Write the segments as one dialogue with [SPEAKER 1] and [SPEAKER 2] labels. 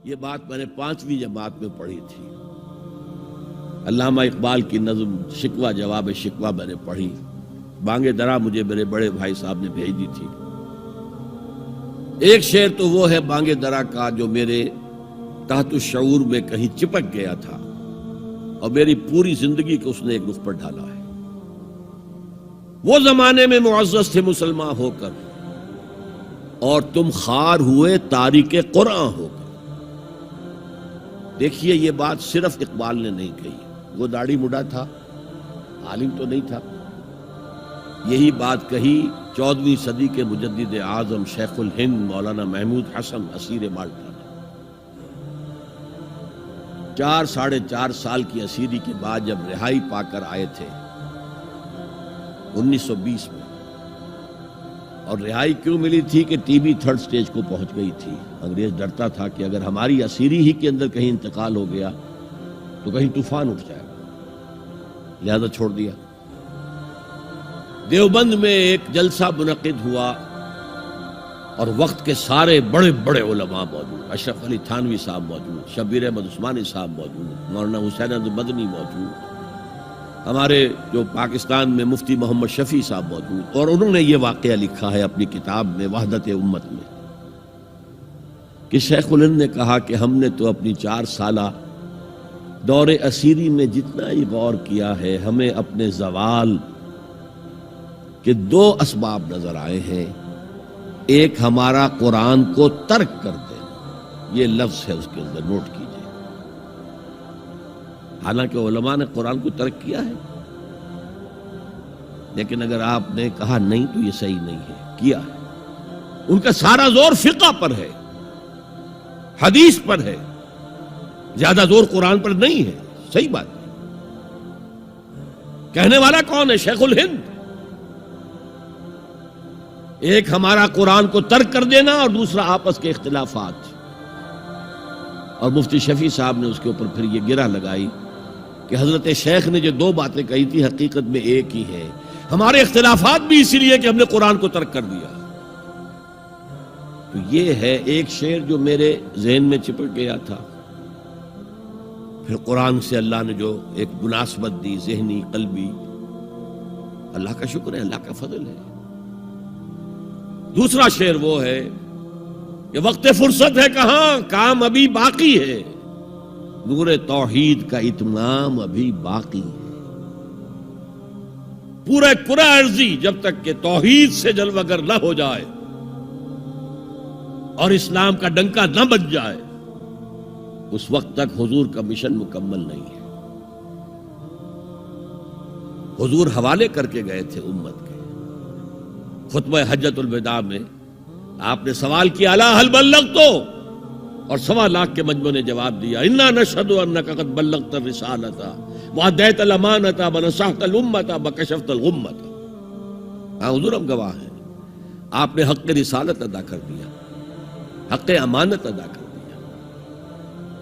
[SPEAKER 1] یہ بات میں نے 5ویں جماعت میں پڑھی تھی. علامہ اقبال کی نظم شکوہ جواب شکوہ میں نے پڑھی. بانگ درا مجھے میرے بڑے بھائی صاحب نے بھیج دی تھی. ایک شعر تو وہ ہے بانگ درا کا جو میرے تحت الشعور میں کہیں چپک گیا تھا اور میری پوری زندگی کو اس نے ایک رخ پر ڈالا ہے. وہ زمانے میں معزز تھے مسلمان ہو کر اور تم خوار ہوئے تاریک قرآن ہو کر. دیکھیے یہ بات صرف اقبال نے نہیں کہی. وہ داڑھی مڈا تھا، عالم تو نہیں تھا. یہی بات کہی 14ویں صدی کے مجدد اعظم شیخ الہند مولانا محمود حسن اسیر مالٹا نے. 4 سال کی اسیری کے بعد جب رہائی پا کر آئے تھے 1920 میں، اور رہائی کیوں ملی تھی کہ ٹی بی 3rd سٹیج کو پہنچ گئی تھی. انگریز ڈرتا تھا کہ اگر ہماری اسیری ہی کے اندر کہیں انتقال ہو گیا تو کہیں طوفان اٹھ جائے گا، لہذا چھوڑ دیا. دیوبند میں ایک جلسہ منعقد ہوا اور وقت کے سارے بڑے بڑے علماء موجود. اشرف علی تھانوی صاحب موجود، شبیر احمد عثمانی صاحب موجود، مولانا حسین احمد مدنی موجود، ہمارے جو پاکستان میں مفتی محمد شفیع صاحب موجود. اور انہوں نے یہ واقعہ لکھا ہے اپنی کتاب میں وحدت امت میں کہ شیخ الہند نے کہا کہ ہم نے تو اپنی 4 سالہ دور اسیری میں جتنا ہی غور کیا ہے، ہمیں اپنے زوال کے 2 اسباب نظر آئے ہیں. ایک ہمارا قرآن کو ترک کر دینا، یہ لفظ ہے اس کے اندر، نوٹ کیجئے. حالانکہ علماء نے قرآن کو ترک کیا ہے، لیکن اگر آپ نے کہا نہیں تو یہ صحیح نہیں ہے، کیا ہے. ان کا سارا زور فقہ پر ہے، حدیث پر ہے، زیادہ زور قرآن پر نہیں ہے. صحیح بات ہے. کہنے والا کون ہے؟ شیخ الہند. ایک ہمارا قرآن کو ترک کر دینا اور دوسرا آپس کے اختلافات. اور مفتی شفیع صاحب نے اس کے اوپر پھر یہ گرہ لگائی کہ حضرت شیخ نے جو 2 باتیں کہی تھی حقیقت میں ایک ہی ہے. ہمارے اختلافات بھی اسی لیے کہ ہم نے قرآن کو ترک کر دیا. تو یہ ہے ایک شعر جو میرے ذہن میں چپک گیا تھا. پھر قرآن سے اللہ نے جو ایک مناسبت دی ذہنی قلبی، اللہ کا شکر ہے، اللہ کا فضل ہے. دوسرا شعر وہ ہے کہ وقت فرصت ہے کہاں، کام ابھی باقی ہے، نور توحید کا اتمام ابھی باقی ہے. پورا کرہ ارضی جب تک کہ توحید سے جلوگر نہ ہو جائے اور اسلام کا ڈنکا نہ بج جائے، اس وقت تک حضور کا مشن مکمل نہیں ہے. حضور حوالے کر کے گئے تھے امت کے. خطبہ حجۃ الوداع میں آپ نے سوال کیا الا هل بلغت، اور 1.25 لاکھ کے مجمع نے جواب دیا انا نشهد انك قد بلغت الرسالۃ واديت الامانۃ ونصحت الامۃ وكشفت الغمۃ. ہاں حضور ہم گواہ ہیں، آپ نے حق رسالت ادا کر دیا، حق امانت ادا کر دیا،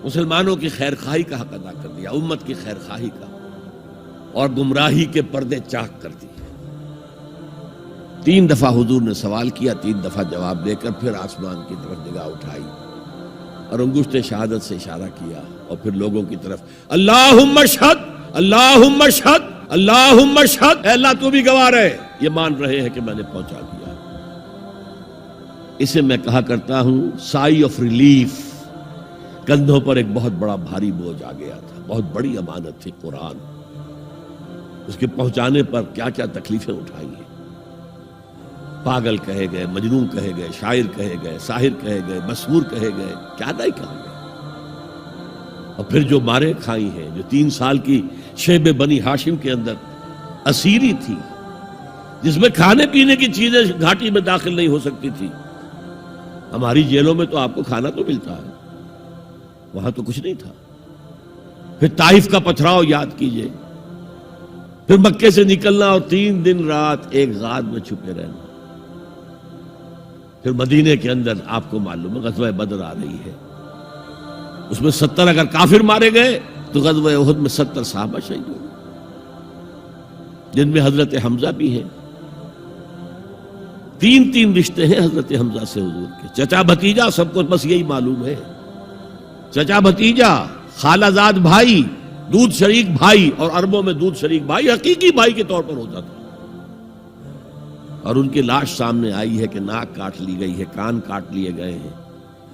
[SPEAKER 1] مسلمانوں کی خیر خواہی کا حق ادا کر دیا، امت کی خیر خواہی کا، اور گمراہی کے پردے چاک کر دیے. 3 دفعہ حضور نے سوال کیا، 3 دفعہ جواب دے کر پھر آسمان کی طرف نگاہ اٹھائی اور انگشت شہادت سے اشارہ کیا اور پھر لوگوں کی طرف اللہم اشہد اللہم اشہد اللہم اشہد، اے اللہ تو بھی گواہ رہے، یہ مان رہے ہیں کہ میں نے پہنچا دیا. اسے میں کہا کرتا ہوں سائی آف ریلیف. کندھوں پر ایک بہت بڑا بھاری بوجھ آ گیا تھا، بہت بڑی امانت تھی قرآن. اس کے پہنچانے پر کیا کیا تکلیفیں اٹھائی ہیں. پاگل کہے گئے، مجنون کہے گئے، شاعر کہے گئے، ساحر کہے گئے، مسحور کہے گئے، کیا نہیں کہا گئے. اور پھر جو مارے کھائی ہیں، جو 3 سال کی شیب بنی ہاشم کے اندر اسیری تھی، جس میں کھانے پینے کی چیزیں گھاٹی میں داخل نہیں ہو سکتی تھی. ہماری جیلوں میں تو آپ کو کھانا تو ملتا ہے، وہاں تو کچھ نہیں تھا. پھر طائف کا پتھراؤ یاد کیجئے، پھر مکے سے نکلنا اور 3 دن رات ایک غار میں چھپے رہنا. پھر مدینے کے اندر آپ کو معلوم ہے غزوہ بدر آ رہی ہے، اس میں 70 اگر کافر مارے گئے تو غزوہ احد میں 70 صحابہ شہید ہوئے، جن میں حضرت حمزہ بھی ہیں. 3 رشتے ہیں حضرت حمزہ سے حضور کے، چچا بھتیجا، سب کو بس یہی معلوم ہے. چچا بھتیجا، خالہ زاد بھائی، دودھ شریک بھائی، اور عربوں میں دودھ شریک بھائی حقیقی بھائی کے طور پر ہوتا تھا. اور ان کی لاش سامنے آئی ہے کہ ناک کاٹ لی گئی ہے، کان کاٹ لیے گئے ہیں،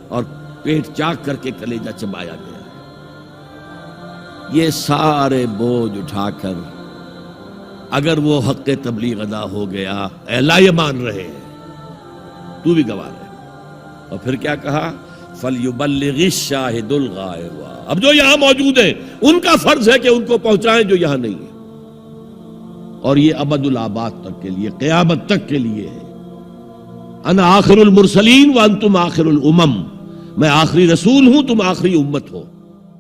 [SPEAKER 1] اور پیٹ چاک کر کے کلیجہ چبایا گیا ہے. یہ سارے بوجھ اٹھا کر اگر وہ حق تبلیغ ادا ہو گیا، اے اللہ یہ مان رہے ہیں، تو بھی گواہ ہے. اور پھر کیا کہا؟ فَلْيُبَلِّغِ الشَّاهِدُ الْغَائِبَ. اب جو یہاں موجود ہیں ان کا فرض ہے کہ ان کو پہنچائیں جو یہاں نہیں ہے. اور یہ ابد الآباد تک کے لیے، قیامت تک کے لیے ہے. انا آخر المرسلین وانتم آخر الامم. میں آخری رسول ہوں، تم آخری امت ہو.